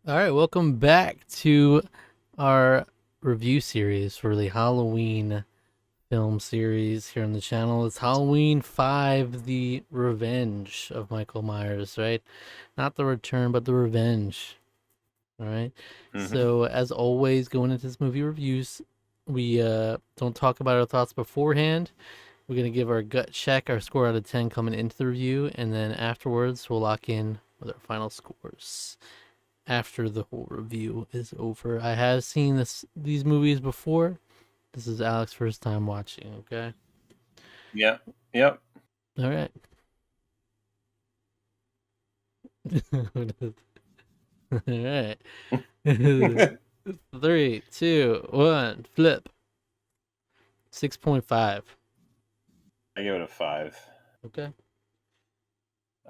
All right, welcome back to our review series for the Halloween film series here on the channel. It's Halloween 5, The Revenge of Michael Myers, right? Not the return, but the revenge. All right. Hmm. So, as always, going into this movie reviews, we don't talk about our thoughts beforehand. We're going to give our gut check, our score out of 10 coming into the review, and then afterwards, we'll lock in with our final scores after the whole review is over. I have seen these movies before. This is Alex's first time watching, okay? Yeah. Yep. All right. All right. I 3, 2, 1, flip. 6.5. give it a 5. Okay.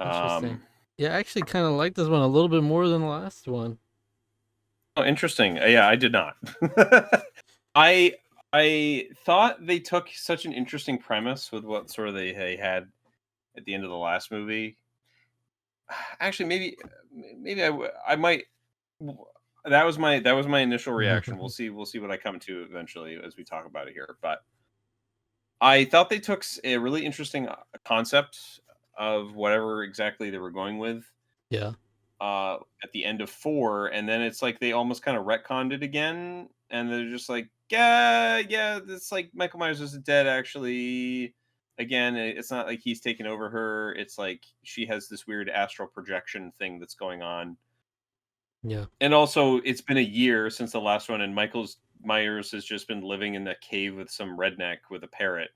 Interesting. Um, Yeah, I actually kind of like this one a little bit more than the last one. oh, interesting. Yeah, I did not. I I thought they took such an interesting premise with what sort of they had at the end of the last movie. Actually, maybe I might. That was my initial reaction. We'll see what I come to eventually as we talk about it here. But I thought they took a really interesting concept of whatever exactly they were going with Yeah. at the end of 4, and then it's like they almost kind of retconned it again, and they're just like, yeah, it's like Michael Myers is dead actually. Again, it's not like he's taken over her. It's like she has this weird astral projection thing that's going on. Yeah. And also, it's been a year since the last one, and Michael's Myers has just been living in a cave with some redneck with a parrot.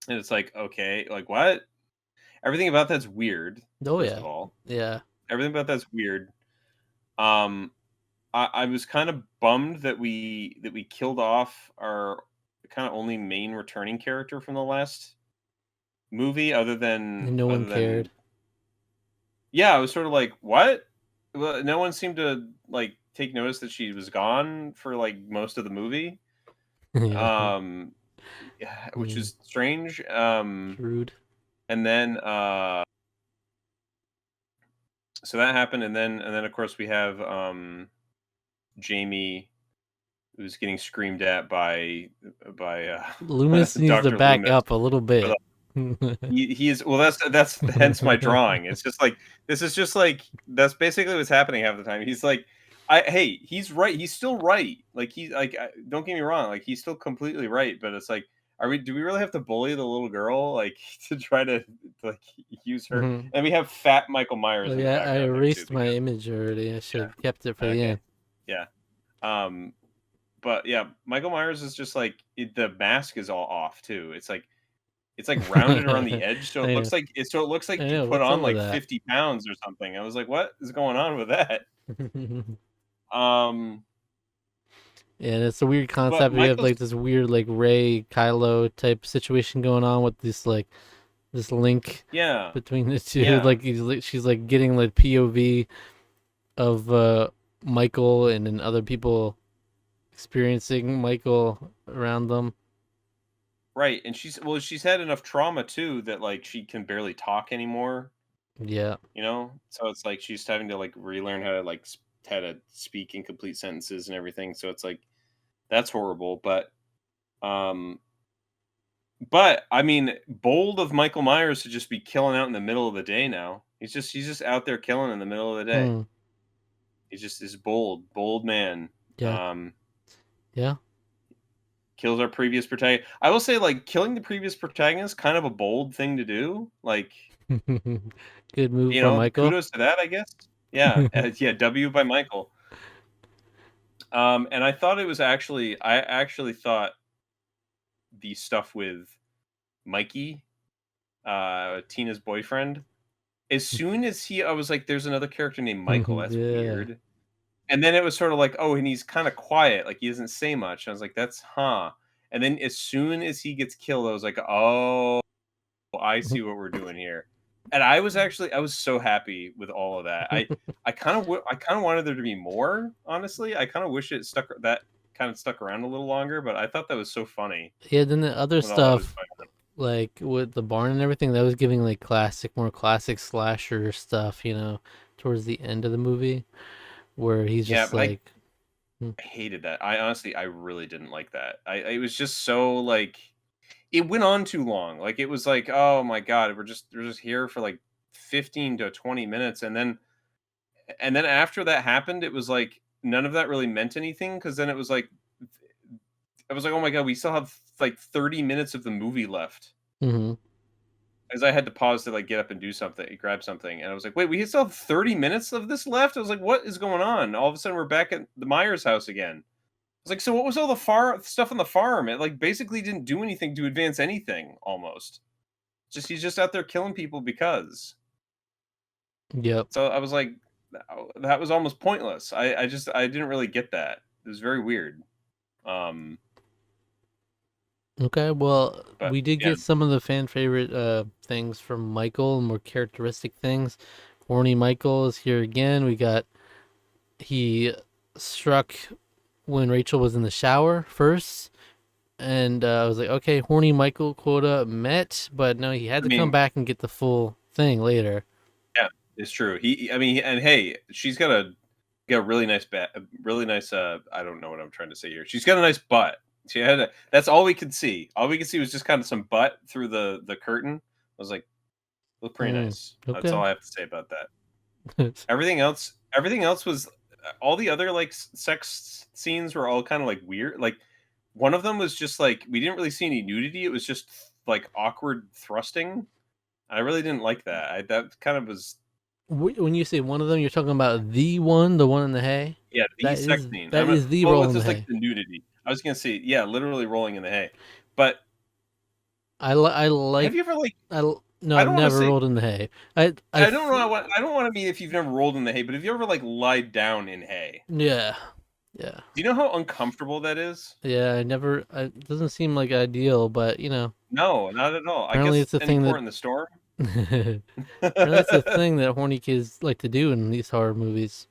And it's like, okay, like what? Everything about that's weird, Oh, first yeah. of all. Yeah. Everything about that's weird. Um, I was kind of bummed that we killed off our kind of only main returning character from the last movie, other than And no one other than cared. yeah, I was sort of like, what? Well, no one seemed to like take notice that she was gone for like most of the movie. Yeah. Um, yeah, which Mm, is strange. rude. And then so that happened, and then of course we have Jamie, who's getting screamed at by Loomis needs to Dr. back Loomis. up a little For the, bit. he is well. That's hence my drawing. It's just like this is just like that's basically what's happening half the time. He's like, he's right. He's still right. Like don't get me wrong. Like he's still completely right. But it's like, do we really have to bully the little girl like to try to like use her? Mhm. And we have fat Michael Oh Myers in the yeah, I background there too erased my because image already. I should have kept it for yeah. the Okay. end. Yeah. Um, but yeah, Michael Myers is just like the mask is all off too. It's like rounded around the edge, so I know. it looks I like he know. put What's up on with like that? 50 pounds or something. I was like, what is going on with that? Um, And it's a weird but concept. We have Michael's like this weird like Ray Kylo type situation going on with this like this link yeah, between the two. yeah, She's like getting like POV of Michael and then other people experiencing Michael around them. right. And she's had enough trauma too that like she can barely talk anymore. Yeah. So it's like she's having to like relearn how to how to speak in complete sentences and everything. So it's like that's horrible. Um, But, I mean, bold of Michael Myers to just be killing out in the middle of the day now. He's just out there killing in the middle of the day. Hmm. He's just this bold man. Yeah. Um, Yeah. Kills our previous protagonist. I will say, like, killing the previous protagonist, kind of a bold thing to do. Like, Good move by Michael. kudos to that, I guess. Yeah, yeah, W by Michael. And I actually thought the stuff with Mikey, Tina's boyfriend, as soon as I was like, "There's another character named Michael, that's Yeah. weird." And then it was sort of like, "Oh, and he's kinda quiet, like, he doesn't say much." I was like, "That's huh." And then as soon as he gets killed, I was like, "Oh, I see what we're doing here." And I was so happy with all of that. I kinda wanted there to be more, honestly. I kinda wish that kinda stuck around a little longer, but I thought that was so funny Yeah, then the other when all that was stuff, going on. like with the barn and everything, that was giving like more classic slasher stuff, towards the end of the movie. where he's Yeah, just but I like, "Hmm, hated that. I honestly, I really didn't like that. It was just so like it went on too long. Like it was like, oh my god, we're just here for like 15 to 20 minutes, and then after that happened, it was like none of that really meant anything because then it was like I was like, oh my god, we still have like 30 minutes of the movie left. mhm, As I had to pause to like get up and do something, grab something, and I was like, wait, we still have 30 minutes of this left. I was like, what is going on? All of a sudden, we're back at the Myers house again. Was like, so what was all the stuff on the farm? It like basically didn't do anything to advance anything almost. Just he's just out there killing people because. yep." So I was like, that was almost pointless. I didn't really get that. It was very weird. Um, Okay, well, but we did yeah, get some of the fan favorite things from Michael, more characteristic things. Horny Michael is here again. He struck when Rachel was in the shower first, and I was like, okay, Horny Michael quota met, but no, he had I to come mean, back and get the full thing later. yeah, it's true. I mean, and hey, she's got a really nice really nice. I don't know what I'm trying to say here. She's got a nice butt. That's all we could see. All we could see was just kind of some butt through the curtain. I was like, look pretty Mm, nice. That's all okay. I have to say about that. Everything else was all the other like sex scenes were all kind of like weird. Like one of them was just like we didn't really see any nudity. It was just like awkward thrusting. I really didn't like that. That kind of was When you say one of them, you're talking about the one in the hay. yeah, the sex scene. That I'm not, is the well, roll it's in the just like hay. the nudity. I was gonna say yeah, literally rolling in the hay. But I have like you ever like no, I I've don't want to never say rolled in the hay. I don't know what I don't want to mean if you've never rolled in the hay, but have you ever like lied down in hay? yeah, yeah. Do you know how uncomfortable that is? Yeah, it doesn't seem like ideal, but No, not at all. I apparently guess it's a any thing that port in the storm. apparently it's a thing that horny kids like to do in these horror movies.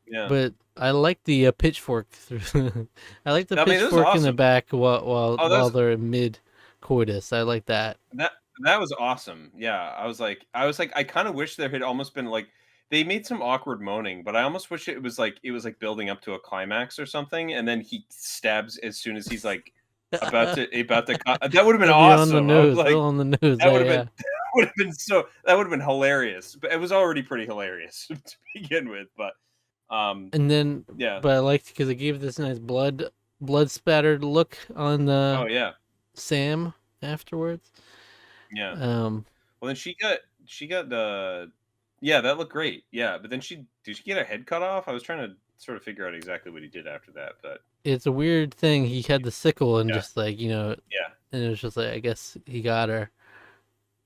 Yeah. But I like the pitchfork through. I like the I mean, it was pitchfork in the awesome. back while Oh, while they're mid coitus. I like that. that that was awesome. Yeah, I was like, I kind of wish there had almost been like they made some awkward moaning, but I almost wish it was like building up to a climax or something, and then he stabs as soon as he's like about to cut. That would have been That'd be on the awesome. I was nose, like, real on the nose. that would have Yeah. been that would have been hilarious. But it was already pretty hilarious to begin with. But And then, yeah. but I liked because it gave this nice blood spattered look on Oh yeah, Sam afterwards. yeah. Um, Well, then she got the yeah, that looked great. Yeah, but then did she get her head cut off? I was trying to sort of figure out exactly what he did after that, but it's a weird thing. He had the sickle and yeah, just like yeah, and it was just like I guess he got her.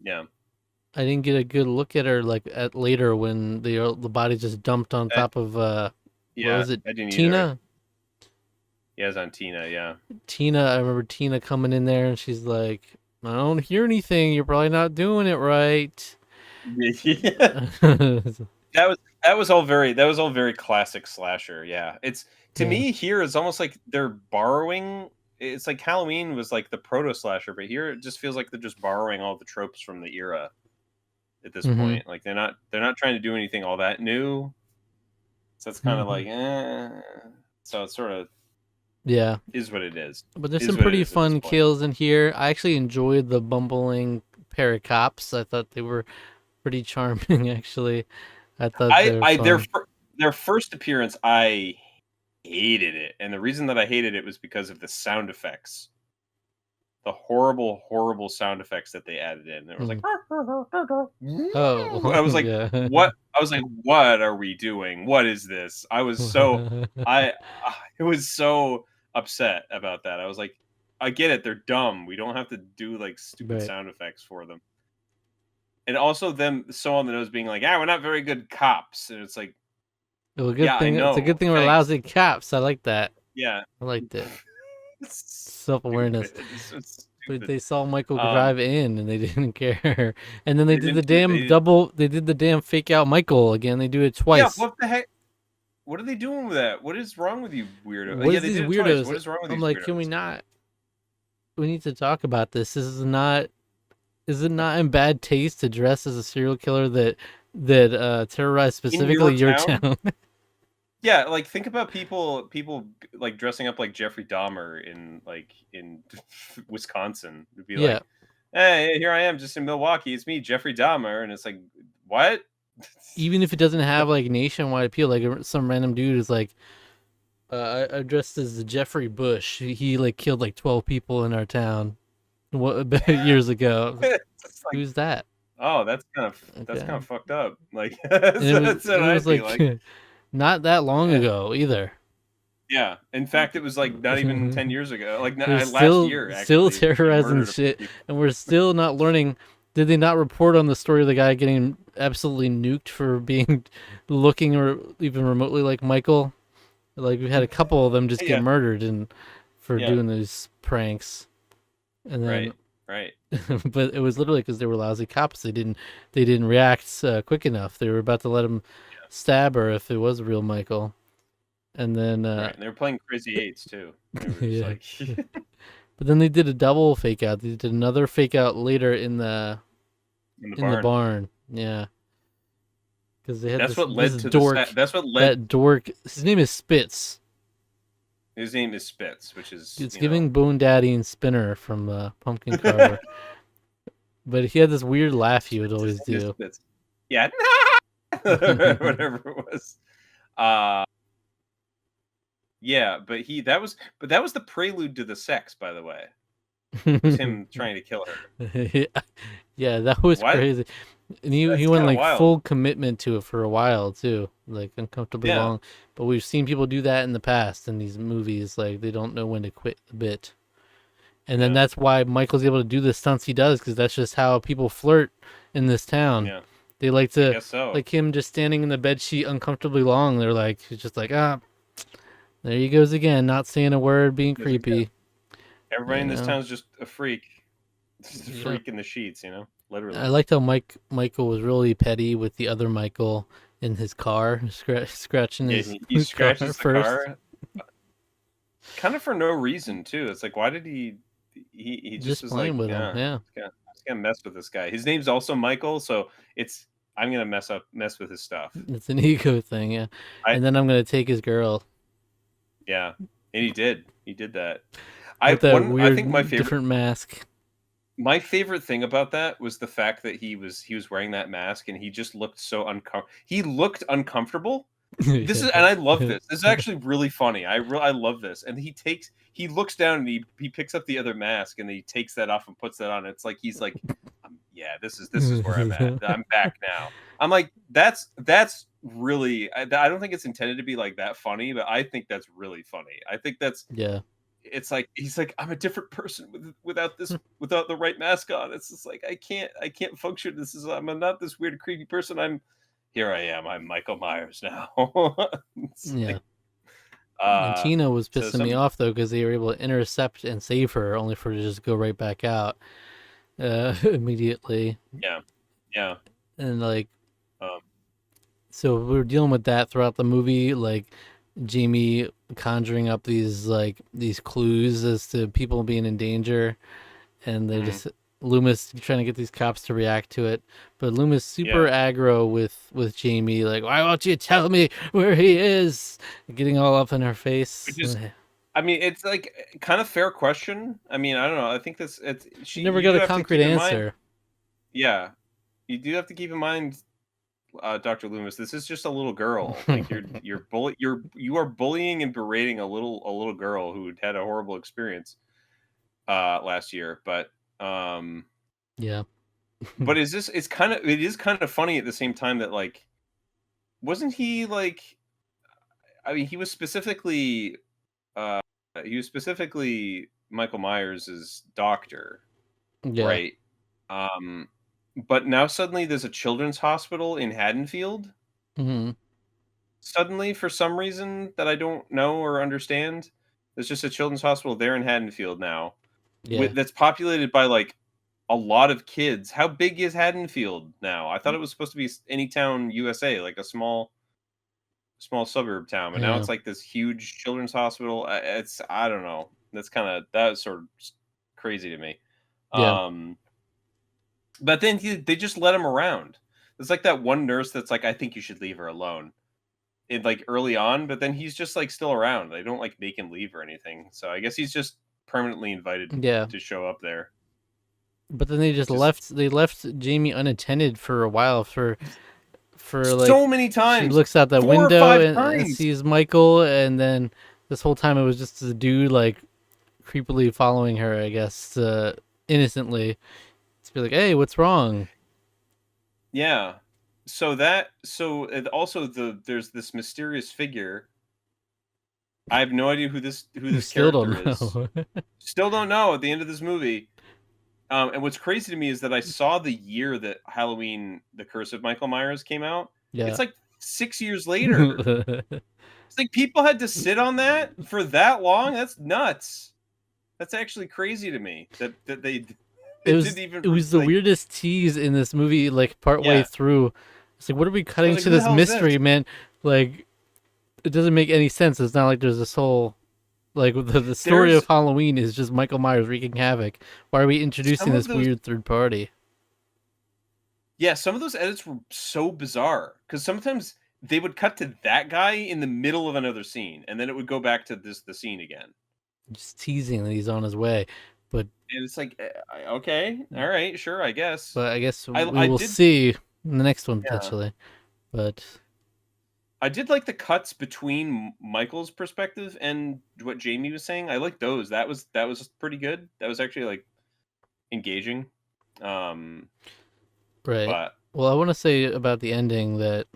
yeah. I didn't get a good look at her like at later when the body just dumped on That top of what yeah, was it? I didn't either. Tina. Yeah, it's on Tina. Yeah, I remember Tina coming in there and she's like, I don't hear anything. You're probably not doing it right. yeah. That was all very classic slasher. Yeah, it's to Yeah. me here it's almost like they're borrowing. It's like Halloween was like the proto slasher, but here it just feels like they're just borrowing all the tropes from the era at this Mm-hmm. point. Like they're not trying to do anything all that new. So it's kind of Mm-hmm. like, so it sort of Yeah. is what it is. But there's Is some what it pretty is at this fun point. kills in here. I actually enjoyed the bumbling pair of cops. I thought they were pretty charming, actually. I thought they were I fun. their first appearance, I hated it, and the reason that I hated it was because of the sound effects, the horrible, horrible sound effects that they added in. It was like, Mm. Oh, I was like, yeah. what? I was like, what are we doing? What is this? I I was so upset about that. I was like, I get it, they're dumb. We don't have to do like stupid Right. sound effects for them. And also them so on the nose being like, "Ah, we're not very good cops." And it's like, Well, "Yeah, I it's a good know. thing we're Thanks." lousy cops. I like that. Yeah. I liked it. It's Self-awareness. stupid. It's so But stupid. they saw Michael Um, drive in and they didn't care. And then they didn't do they they did the damn fake out Michael again. They do it Yeah, twice. what the heck? What are they doing with that? What is wrong with you weirdo What yeah, is they these did it twice. What weirdos? is wrong with I'm these like, can we weirdos? not? We need to talk about this. Is it not in bad taste to dress as a serial killer that terrorized In specifically your your town? town? Yeah, like think about people like dressing up like Jeffrey Dahmer in Wisconsin. It'd be Yeah, like, hey, here I am, just in Milwaukee. It's me, Jeffrey Dahmer, and it's like, what? even if it doesn't have like nationwide appeal, like some random dude is like, I dressed as Jeffrey Bush. He like killed like 12 people in our town years ago. Like, It's like, who's that? oh, that's Okay, kind of fucked up. Like and that's what it was I'd be like like. not that long Yeah. ago either. Yeah. In fact, it was like not even 10 years ago. Like They're last still year, actually, he terrorizing murdered a few shit, people. and we're still not learning. Did they not report on the story of the guy getting absolutely nuked for being looking or even remotely like Michael? Like we had a couple of them just get Yeah. murdered and for Yeah. doing these pranks, and then Right. Right. but it was literally because they were lousy cops. They didn't react quick enough. They were about to let him stab her if it was real Michael, and then Right. And they were playing Crazy Eights too. They were just yeah. like But then they did a double fake out. They did another fake out later in the in the barn. barn. Yeah, because they had That's this what led this to dork. that's what led. That dork. His name is Spitz. His name is Spitz, which is, It's giving Bone Daddy and Spinner from Pumpkin Carver. But he had this weird laugh he would his always name is do. Spitz. Yeah. Whatever it was. Uh yeah, but that was the prelude to the sex, by the way. Was him trying to kill her. Yeah, that was What? crazy. And he That's went kind of like wild. full commitment to it for a while too, like uncomfortably Yeah. long. But we've seen people do that in the past in these movies, like they don't know when to quit the bit. And then Yeah. that's why Michael's able to do the stunts he does, because that's just how people flirt in this town. Yeah. They like I to, guess so. like him just standing in the bed sheet uncomfortably long. They're like, he's just like, ah, there he goes again, not saying a word, being Because again, creepy. everybody You in this know? town's just a freak. Just a Yeah. freak in the sheets, I literally. liked how Michael was really petty with the other Michael in his car, scratching Yeah, his he car scratches the first, car, kind of for no reason too. It's like, why did he just just was playing like, with him. yeah, Yeah, just gonna mess with this guy. His name's also Michael, so it's I'm gonna mess with his stuff. it's an ego thing. Yeah, I and then I'm gonna take his girl Yeah, and he did that. with that I think weird different mask. my favorite thing about that was the fact that he was wearing that mask and he just looked so he looked uncomfortable. This is and I love this. This is actually really funny. I love this. And he looks down and he picks up the other mask and he takes that off and puts that on. It's like he's like, yeah, this is where I'm at. I'm back now. I'm like, that's really. I don't think it's intended to be like that funny, but I think that's really funny. I think that's Yeah, it's like he's like, I'm a different person without the right mask on. It's just like I can't function. I'm not this weird creepy person. Here I am. I'm Michael Myers now. It's yeah. like, And Tina was so pissing me some off though because they were able to intercept and save her, only for her to just go right back out immediately. yeah, yeah, And like, um, so we were dealing with that throughout the movie, like Jamie conjuring up these clues as to people being in danger, and they mhm, just Loomis trying to get these cops to react to it, but Loomis super yeah, aggro with Jamie, like, why won't you tell me where he is? Getting all up in her which face. is I mean, it's like kind of fair question. I mean, I don't know. I think this it's You she never you got do a have to concrete keep in mind. answer. Yeah, you do have to keep in mind, Dr. Loomis. This is just a little girl. Like you are bullying and berating a little girl who had a horrible experience last year. Um Yeah. but it is kind of funny at the same time that like wasn't he like I mean uh he was specifically Michael Myers's doctor, Yeah. right? Um but now suddenly there's a children's hospital in Haddonfield Hmm. suddenly for some reason that I don't know or understand. There's just a children's hospital there in Haddonfield now Yeah. that's populated by like a lot of kids. How big is Haddonfield now? I thought it was supposed to be any town USA, like a small suburb town, but now Yeah. it's like this huge children's hospital. It's I don't know. That's sort of crazy to me. Yeah. Um, but then they just let him around. It's like that one nurse that's like, I think you should leave her alone. in like early on, but then he's just like still around. They don't like make him leave or anything. So I guess he's just permanently invited Yeah. to show up there, But then they just which is left. They left Jamie unattended for a while. For like, so many she times, looks out the 4 or window 5 and times. sees Michael, and then this whole time it was just a dude like creepily following her. I guess innocently to be like, "Hey, what's wrong?" Yeah. So and also there's this mysterious figure. I have no idea who We this still character don't is. know. Still don't know at the end of this movie. And what's crazy to me is that I saw the year that Halloween: The Curse of Michael Myers came out. Yeah. It's like 6 years later. It's like people had to sit on that for that long. That's nuts. That's actually crazy to me that they didn't even It was the like. weirdest tease in this movie. Like partway Yeah, through, it's like, what are we I cutting was like, to who the this hell is this? mystery, man? Like, it doesn't make any sense. It's not like there's this whole like the story of There's Halloween is just Michael Myers wreaking havoc. Why are we introducing some of this those. weird third party? Yeah, some of those edits were so bizarre because sometimes they would cut to that guy in the middle of another scene, and then it would go back to the scene again. Just teasing that he's on his way. But And it's like, okay, all right, sure, I guess. I guess we I will did, see in the next one yeah, potentially. But I did like the cuts between Michael's perspective and what Jamie was saying. I like those. That was pretty good. That was actually like engaging. Um, right. but Well, I want to say about the ending that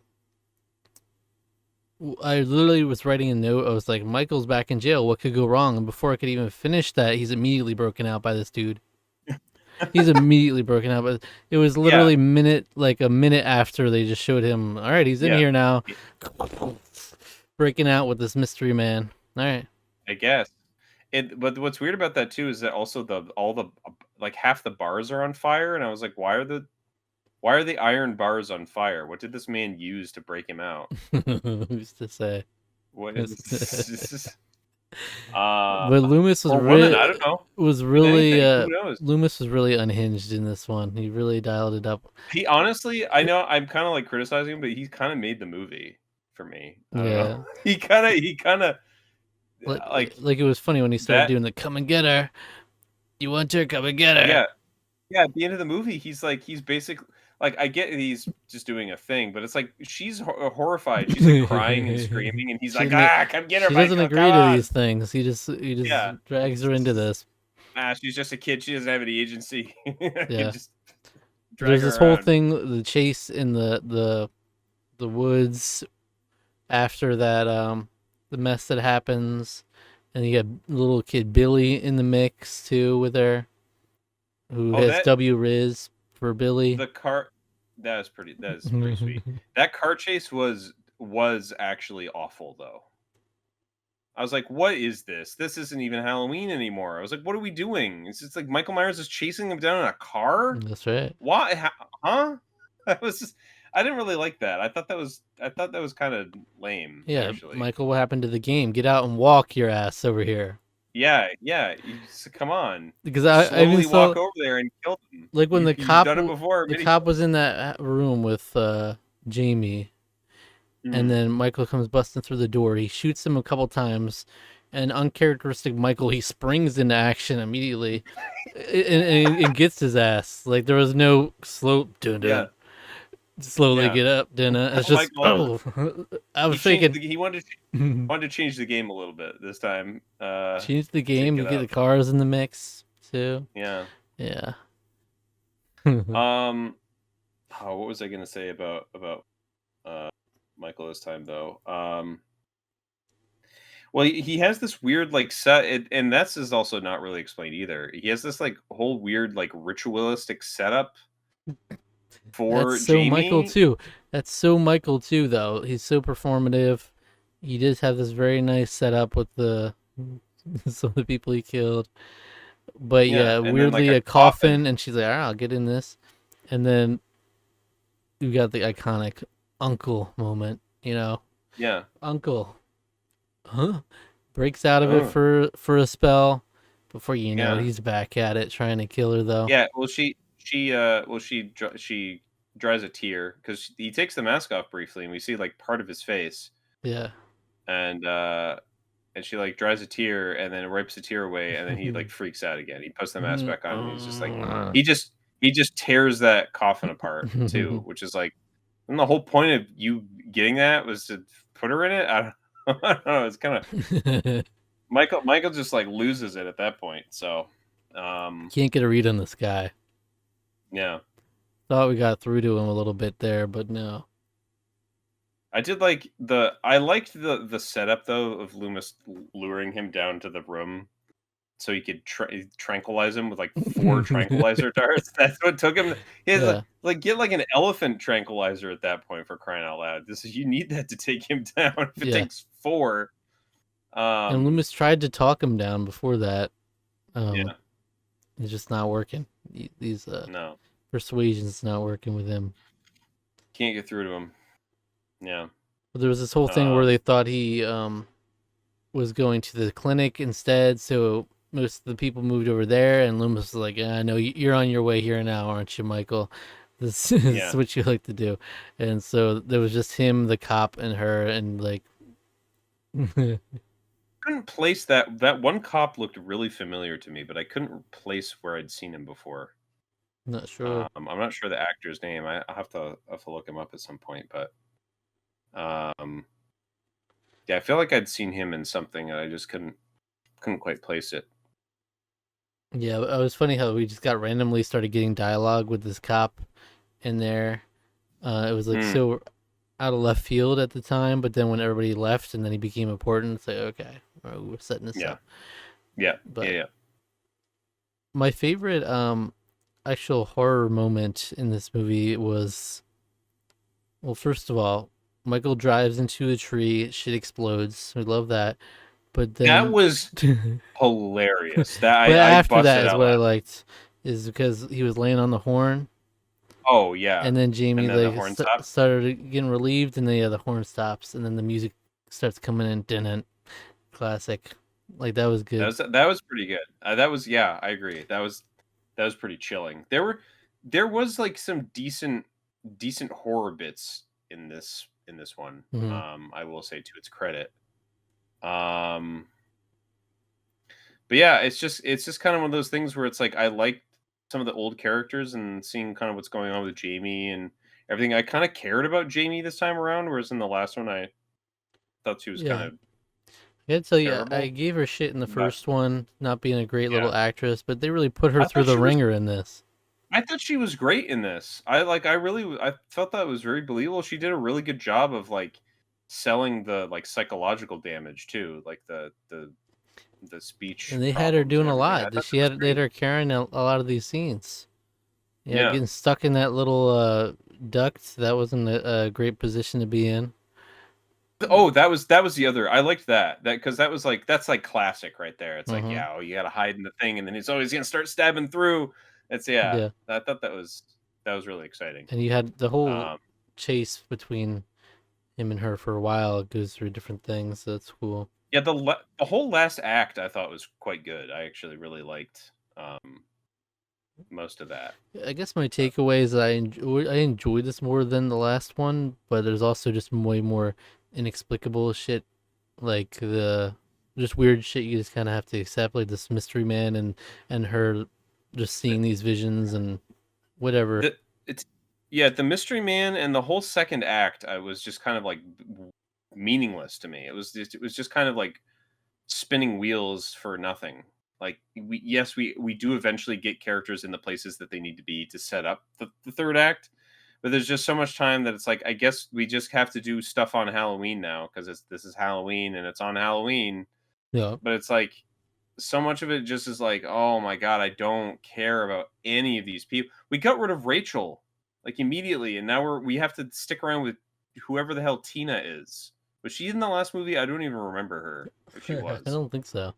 I literally was writing a note. I was like, Michael's back in jail. What could go wrong? And before I could even finish that, he's immediately broken out by this dude. He's immediately broken out. But it was yeah, literally like a minute after they just showed him. All right, he's in yeah, here now, breaking out with this mystery man. All right. I guess. But what's weird about that too is that also the all the like half the bars are on fire, and I was like, why are the iron bars on fire? What did this man use to break him out? Who's to say? What is But this? Loomis Or woman? I don't know. Could anything? Who knows? Loomis was really unhinged in this one. He really dialed it up. He honestly, I know I'm kind of like criticizing him, but he's kind of made the movie for me. I don't know. Yeah. He kind of like Like it was funny when he started that. doing the "come and get her." You want her? Come and get her. Yeah, yeah. At the end of the movie, he's like he's basically like I get he's just doing a thing, but it's like she's horrified. She's like crying and screaming, and he's she like, didn't. come get her, She doesn't Michael, agree come to on. these things. He just Yeah. drags her into this. She's just a kid. She doesn't have any agency. You Yeah. just drag There's her this whole around. thing, the chase in the woods after that the mess that happens, and you got little kid Billy in the mix too with her, who Oh, has that W Riz for Billy. the car. That is pretty sweet. That car chase was actually awful though. I was like, "What is this? This isn't even Halloween anymore." I was like, "What are we doing?" It's just like Michael Myers is chasing him down in a car. That's right. Why? Huh? I was just. I didn't really like that. I thought that was kind of lame, Yeah, actually. Michael, what happened to the game? Get out and walk your ass over here. Yeah, yeah. Come on, Because I even slowly saw walk over there and kill them. like when You've done it before the many cop times. was in that room with Jamie, and Mhm. then Michael comes busting through the door. He shoots him a couple times, and uncharacteristic Michael, he springs into action immediately, and gets his ass. Like there was no slow dun Yeah, dun, slowly yeah. get up dun. It's just Michael, I he was changed thinking. the. He wanted to change the game a little bit this time. Change the To game. You get get the up. cars in the mix too. Yeah. Yeah. Um. Oh, what was I gonna say about uh Michael this time though? Well, he has this weird like and that's is also not really explained either. He has this like whole weird like ritualistic setup That's for so Michael Jamie. too. That's so Michael too, though. He's so performative. He does have this very nice setup with the some of the people he killed. But Yeah, yeah, and then like weirdly a a coffin. coffin, and she's like, "All right, I'll get in this." And then you got the iconic uncle moment. Yeah. Uncle, huh? Breaks out of it Oh, for a spell. Before you know it, yeah. he's back at it, trying to kill her though. Yeah, well, she dries a tear because he takes the mask off briefly, and we see like part of his face. Yeah. And she like dries a tear and then wipes the tear away, and then he like freaks out again. He puts the mask back on, and he's just like he just he just tears that coffin apart too, which is like, and the whole point of you getting that was to put her in it. I don't, I don't know. It's kind of Michael just like loses it at that point. So, Can't get a read on this guy. yeah, Thought we got through to him a little bit there, but no. I liked the setup though of Loomis luring him down to the room so he could tranquilize him with like four tranquilizer darts. That's what took him. He has Yeah. like get like an elephant tranquilizer at that point, for crying out loud. This is, you need that to take him down. If it Yeah. takes four, And um, Loomis tried to talk him down before that. Um, yeah, it's just not working. These no, persuasion's not working with him. can't get through to him. Yeah, But there was this whole thing where um, they thought he was going to the clinic instead, so most of the people moved over there, and Loomis was like, "I know you're on your way here now, aren't you, Michael? This is yeah. what you like to do." And so there was just him, the cop, and her, and like, Couldn't place that one cop looked really familiar to me, but I couldn't place where I'd seen him before. not sure. I'm not sure the actor's name. I'll have to look him up at some point, but um, yeah, I feel like I'd seen him in something, and I just couldn't quite place it. Yeah, it was funny how we just got randomly started getting dialogue with this cop in there. It was like Mm, so out of left field at the time, but then when everybody left and then he became important, it's like okay, all right, we're setting this yeah, up. yeah, yeah, But yeah. my favorite actual horror moment in this movie was, well, first of all, Michael drives into a tree, shit explodes. We love that. But That then was hilarious. That but I after that busted is out what I laughing. liked is because he was laying on the horn Oh yeah, and then and Jamie then the like horn stops. started getting relieved and then yeah the horn stops and then the music starts coming in didn't classic like that was good. That was pretty good. That was, yeah, I agree. That was pretty chilling. There was like some decent horror bits in this one. Hmm. I will say, to its credit. Um, but yeah, it's just kind of one of those things where it's like I liked some of the old characters and seeing kind of what's going on with Jamie and everything. I kind of cared about Jamie this time around, whereas in the last one I thought she was kind Yeah, of I gotta tell you, I terrible. gave her shit in the But first one, not being a great yeah, little actress, but they really put her I through thought the she was ringer in this. I thought she was great in this. I felt that was very believable. She did a really good job of like selling the like psychological damage too, like the speech And they had her problems and doing a everything. I lot. thought that She was had they had great. her carrying a lot of these scenes. Yeah, Yeah. getting stuck in that little duct, that wasn't a great position to be in. Oh, that was the other. I liked that because that was like that's like classic right there. It's like, Hmm. yeah, oh, you got to hide in the thing, and then he's always gonna start stabbing through. It's, yeah. Yeah, I thought that was really exciting. and you had the whole Um, chase between him and her for a while. It goes through different things, so that's cool. yeah, the whole last act I thought was quite good. I actually really liked most of that. I guess my But takeaway is I enjoy this more than the last one, but there's also just way more inexplicable shit, like the just weird shit you just kind of have to accept, like this mystery man and her just seeing these visions and whatever. the it's yeah, the Mystery Man and the whole second act, I was just kind of like meaningless to me. It was just kind of like spinning wheels for nothing. Like we do eventually get characters in the places that they need to be to set up the third act, but there's just so much time that it's like I guess we just have to do stuff on Halloween now because this is Halloween and it's on Halloween. Yeah. But it's like so much of it just is like, oh my god, I don't care about any of these people. We got rid of Rachel like immediately, and now we have to stick around with whoever the hell Tina is. Was she in the last movie? I don't even remember her if she I was. don't think so.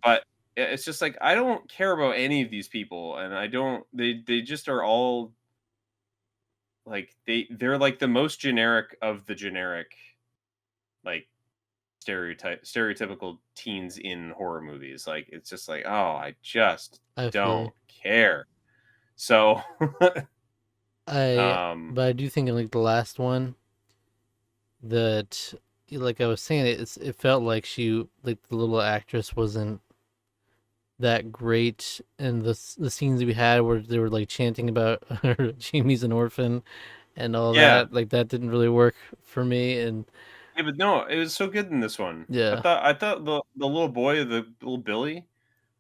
But it's just like I don't care about any of these people, and I don't. They just are all like they're like the most generic of the generic, like stereotypical teens in horror movies. Like it's just like, oh, I just I feel you. don't care. So, I um, but I do think in like the last one that like I was saying, it felt like like the little actress wasn't that great, and the scenes we had where they were like chanting about Jamie's an orphan and all Yeah. that, like that didn't really work for me. And Yeah, but no, it was so good in this one. yeah, I thought the little boy, the little Billy,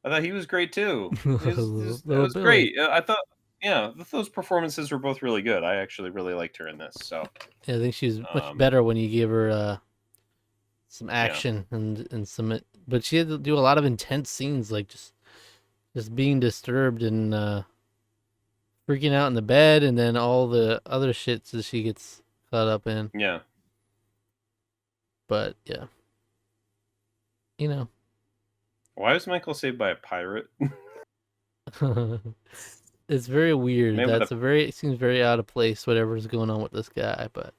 I thought he was great too. It little was Billy. great. I thought, yeah, those performances were both really good. I actually really liked her in this. So, Yeah, I think she's much um, better when you give her some yeah, action and some, but she had to do a lot of intense scenes, like just being disturbed and freaking out in the bed, and then all the other shits that she gets caught up in. yeah. But yeah, you know, Why was Michael saved by a pirate? it's very weird. Man with a, It seems very out of place, whatever's going on with this guy. But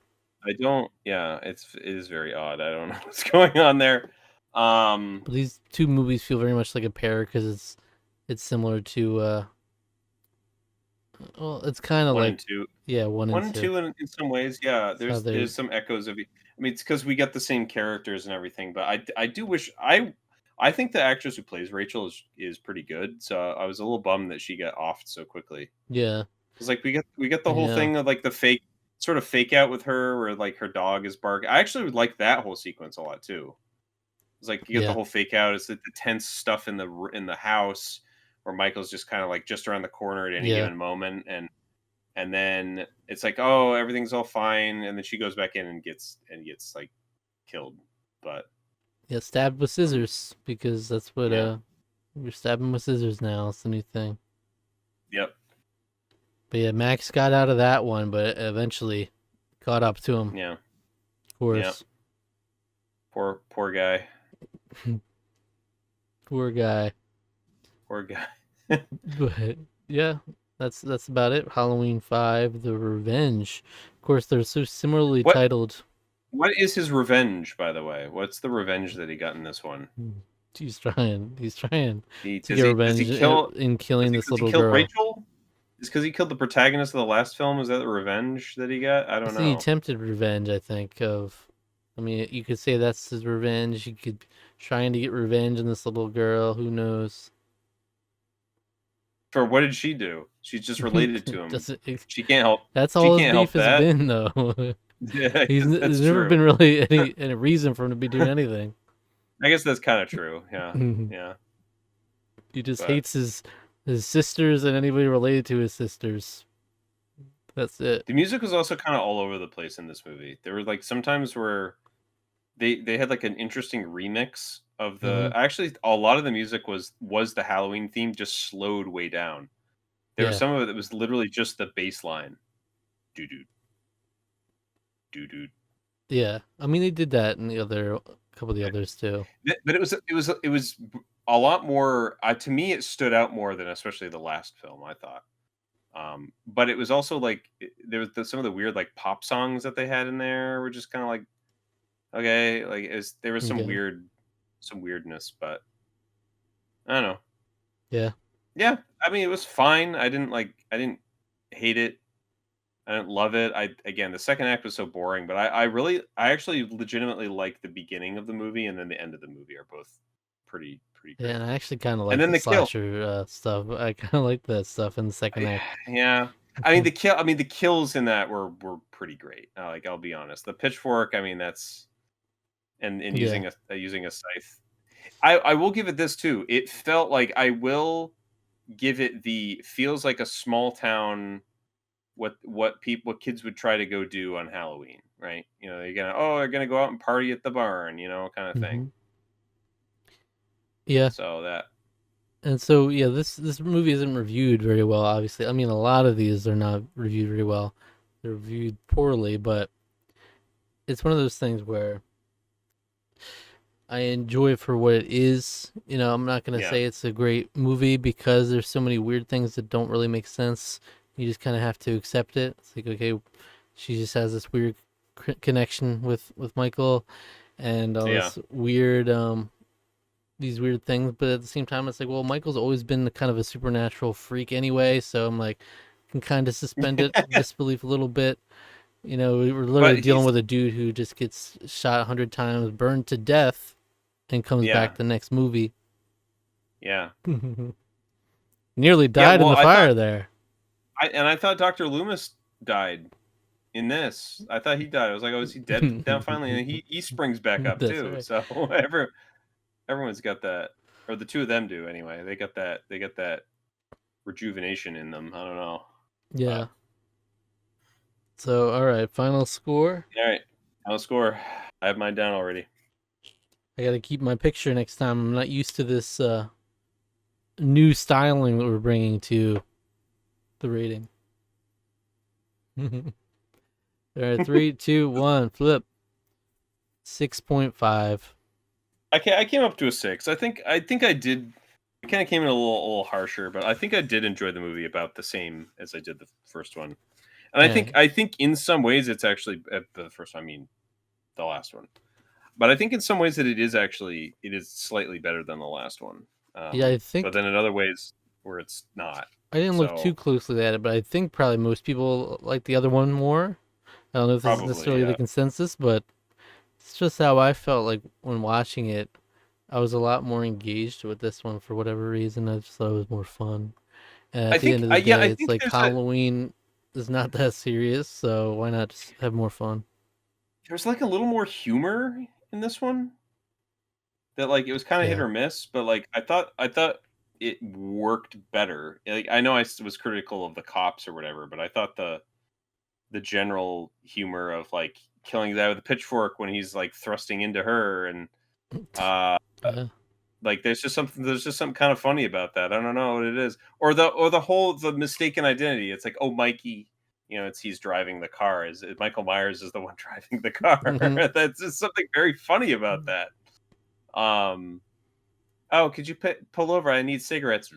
I don't. Yeah, it is very odd. I don't know what's going on there. Um, these two movies feel very much like a pair because it's similar to well, it's kind of one like, and two. yeah, one and One and two. two in some ways, yeah. That's how they're There's some echoes of. I mean, it's because we get the same characters and everything, but I do wish I think the actress who plays Rachel is pretty good. So I was a little bummed that she got offed so quickly. yeah, It's like we get the whole yeah, thing of like the fake out with her, where like her dog is barking. I actually would like that whole sequence a lot too. It's like you get the yeah, whole fake out. It's the tense stuff in the house where Michael's just kind of like just around the corner at any yeah, given moment, and then it's like, oh, everything's all fine, and then she goes back in and gets like killed. But yeah. Stabbed with um, scissors because that's what yeah, you're stabbing with scissors now. It's the new thing. yep, But yeah, Max got out of that one, but eventually caught up to him. yeah, Of yeah. course, Poor guy, poor guy. poor guy. But yeah, that's about it. Halloween 5: The Revenge. Of course, they're so similarly what titled. what is his revenge, by the way? What's the revenge that he got in this one? He's trying He to get does he revenge kill in killing this because he little killed girl. Rachel? Is because he killed the protagonist of the last film? Is that the revenge that he got? I don't It's the know. attempted revenge, I think. I mean, you could say that's his revenge. You could trying to get revenge on this little girl. Who knows? For what did she do? She's just related to him. Doesn't She can't help. That's She all his can't beef help has that. been, though. Yeah, I guess that's There's never true. been really any reason for him to be doing anything. I guess that's kind of true. Yeah, He yeah. just But hates his sisters and anybody related to his sisters. That's it. the music was also kind of all over the place in this movie. There were like sometimes where they had like an interesting remix of Hmm. the. Actually, a lot of the music was the Halloween theme, just slowed way down. There was Yeah, some of it that was literally just the bass line. Doo doo doo doo. yeah. I mean, they did that in the other couple of the others too. But it was a lot more. To me, it stood out more than especially the last film. I thought. But it was also like there was some of the weird like pop songs that they had in there were just kind of like okay, like there was Okay. some weirdness, but I don't know. Yeah. Yeah, I mean it was fine. I didn't hate it. I didn't love it. I again the second act was so boring, but I actually legitimately like the beginning of the movie and then the end of the movie are both pretty Yeah, great. and I actually kind of And like then the the kill. slasher stuff. I kind of like that stuff in the second act. Yeah. I mean the kills in that were pretty great. Like I'll be honest. The pitchfork, I mean that's and Yeah. using a scythe. I will give it this too. It felt like I will give it the feels like a small town what kids would try to go do on Halloween, right? You know, they're gonna go out and party at the barn, kind of thing. Hmm. Yeah. So that And so yeah, this movie isn't reviewed very well. Obviously, I mean, a lot of these are not reviewed very well. They're reviewed poorly, but it's one of those things where I enjoy it for what it is. I'm not gonna yeah say it's a great movie because there's so many weird things that don't really make sense. You just kind of have to accept it. It's like, okay, she just has this weird connection with Michael, and all yeah this weird these weird things. But at the same time, it's like, well, Michael's always been kind of a supernatural freak anyway, so I'm like, can kind of suspend it disbelief a little bit. You know, we were literally But dealing he's with a dude who just gets shot 100 times, burned to death, and comes back yeah, the next movie. yeah. Nearly Yeah, died in well, the fire there. I thought Dr. Loomis died in this. I thought he died. I was like, "Oh, is he dead now finally?" And he springs back up That's too. right. So everyone's got that, or the two of them do anyway. They got that rejuvenation in them. I don't know. But Yeah. So, all right, final score. all right, final score. I have mine down already. I got to keep my picture next time. I'm not used to this new styling that we're bringing to the rating. All right, 3, 2, 1, flip. 6.5. I came up to a 6. I think I did. I kind of came in a little harsher, but I think I did enjoy the movie about the same as I did the first one. And I Yeah, think I think in some ways it's actually the first one, I mean the last one. But I think in some ways that it is slightly better than the last one. yeah. I But think then in other ways where it's not. I didn't look too So closely at it, but I think probably most people like the other one more. I don't know if this is probably necessarily the yeah. consensus, but it's just how I felt like when watching it. I was a lot more engaged with this one for whatever reason. I just thought it was more fun. And at I the end think of I the yeah, I day, it's think like Halloween is not that serious, so why not just have more fun? there's like a little more humor in this one that like it was kind of hit Yeah. or miss, but like I thought it worked better. Like I know was critical of the cops or whatever, but I thought the general humor of like killing that with a pitchfork when he's like thrusting into her and uh Yeah. like there's just something kind of funny about that. I don't know what it is. Or the mistaken identity. It's like, "Oh, Mikey, it's he's driving the car. Michael Myers is the one driving the car." Hmm. That's just something very funny about that. Um, "Oh, could you pull over? I need cigarettes."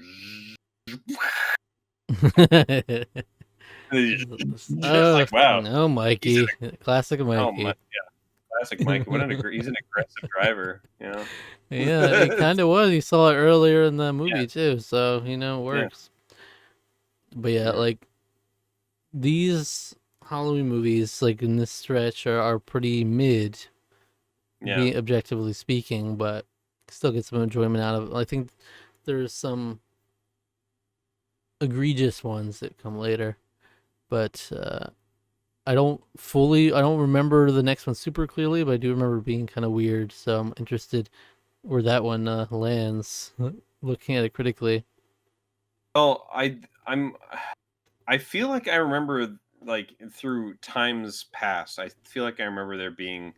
It's Oh like, "Wow, no, he's an Mikey. Classic oh my Mikey. yeah, classic Mikey. He's an aggressive driver. Yeah, it kind of was. You saw it earlier in the Yeah, movie too, so it yeah, works. But yeah, yeah, like these Halloween movies, like in this stretch, are pretty mid, yeah. being objectively speaking, but still get some enjoyment out of it. I think there's some egregious ones that come later, but I don't remember the next one super clearly, but I do remember being kind of weird. So I'm interested where that one lands. Looking at it critically. Well, I feel like I remember, like, through times past, I feel like I remember there being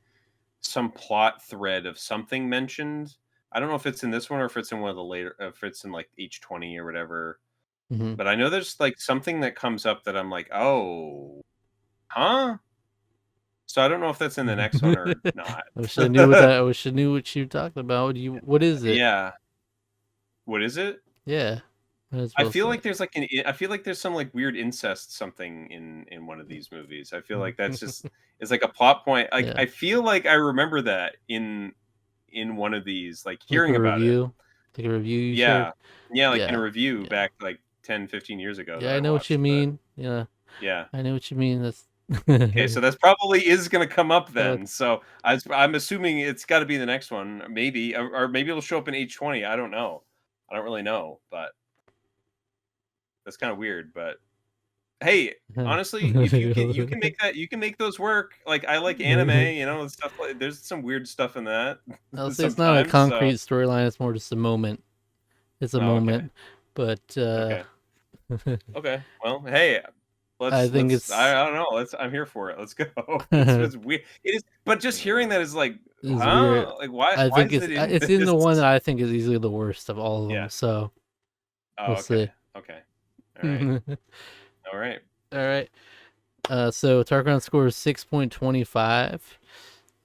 some plot thread of something mentioned. I don't know if it's in this one or if it's in one of the later, if it's in like H20 or whatever. Hmm. But I know there's like something that comes up that I'm like, oh, huh? So I don't know if that's in the next one or not. I wish I knew what that. I wish I knew what you talked about. What do you? What is it? Yeah. What is it? Yeah, might as I well feel say. like I feel like there's some like weird incest something in one of these movies. I feel like that's just it's like a plot point. Like Yeah, I feel like I remember that in one of these, like like hearing a about it. review, like a review you shared. Yeah. Yeah, like in a Yeah, review yeah, back like 10, 15 years ago that yeah. I I know what you watched. But mean. Yeah, yeah. I know what you mean. That's Okay, so that's probably is gonna come up uh, then. So I'm assuming it's got to be the next one, maybe, or maybe it'll show up in H20. I don't know. I don't really know, but that's kind of weird. But hey, honestly, if you can make that you can make those work. Like I like anime, and stuff like there's some weird stuff in that I'll say it's not a sometimes. So concrete storyline. It's more just a moment. It's a oh, okay, moment, but okay, okay. Well, hey, I think let's it's I don't know. I'm here for it. Let's go. It's weird. It is, but just hearing that is like, is weird. huh? Like why I why think is it in it's in this? the one that I think is easily the worst of all of them. Yeah. So Oh, we'll okay. see. Okay. All right. All All right. right. So Tarkon score is 6.25.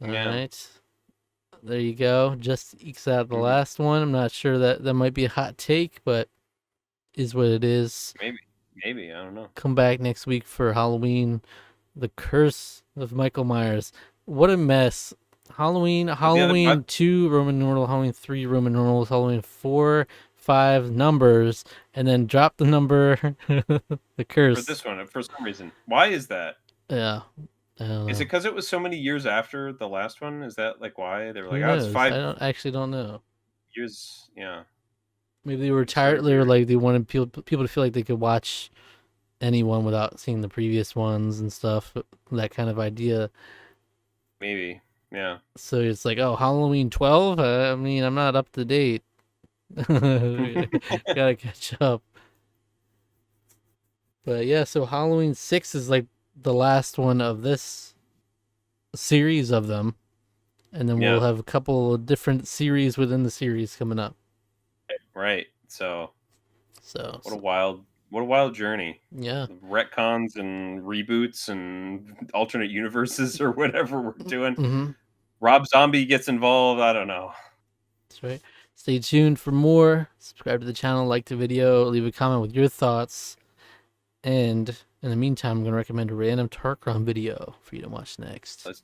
All Yeah. right. There you go. Just ekes out the Mhm. last one. I'm not sure that might be a hot take, but is what it is. Maybe. Maybe. I don't know. Come back next week for Halloween, The Curse of Michael Myers. What a mess. Halloween, The other Halloween 2, Roman numeral, Halloween 3, Roman numerals, Halloween 4, 5 numbers, and then drop the number, The for Curse. this one, for some reason, why is that? Yeah. I don't Is it know. because it was so many years after the last one? Is that like why they were Who like, oh, it's knows? I 5 don't actually don't know. years? Yeah, Maybe they were it's very tired. They were weird. like they wanted people to feel like they could watch anyone without seeing the previous ones and stuff. That kind of idea. Maybe. Yeah. So it's like, oh, Halloween 12. I mean, I'm not up to date. Gotta catch up. But yeah, so Halloween 6 is like the last one of this series of them, and then we'll Yeah. have a couple of different series within the series coming up. Right. So So, what a so wild journey. yeah. Retcons and reboots and alternate universes or whatever we're doing. Mm-hmm. Rob Zombie gets involved. I don't know. That's right. Stay tuned for more. Subscribe to the channel, like the video, leave a comment with your thoughts. And in the meantime, I'm going to recommend a random Tarqaron video for you to watch next. Let's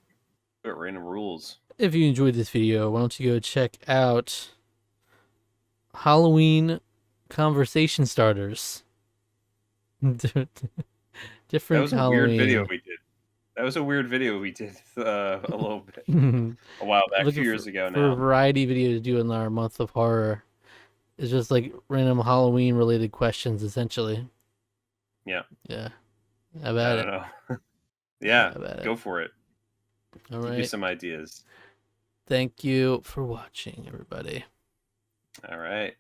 do it. Random rules. If you enjoyed this video, why don't you go check out Halloween conversation starters. That Different was a weird video Halloween. we did. That was a weird video we did a little bit Looking a while back, a few years ago for a now. variety video to do in our month of horror. It's just like random Halloween related questions, essentially. Yeah. Yeah. How I about don't it? know. How Yeah. about it? Go for it. All Give you right. some ideas. Thank you for watching, everybody. All right.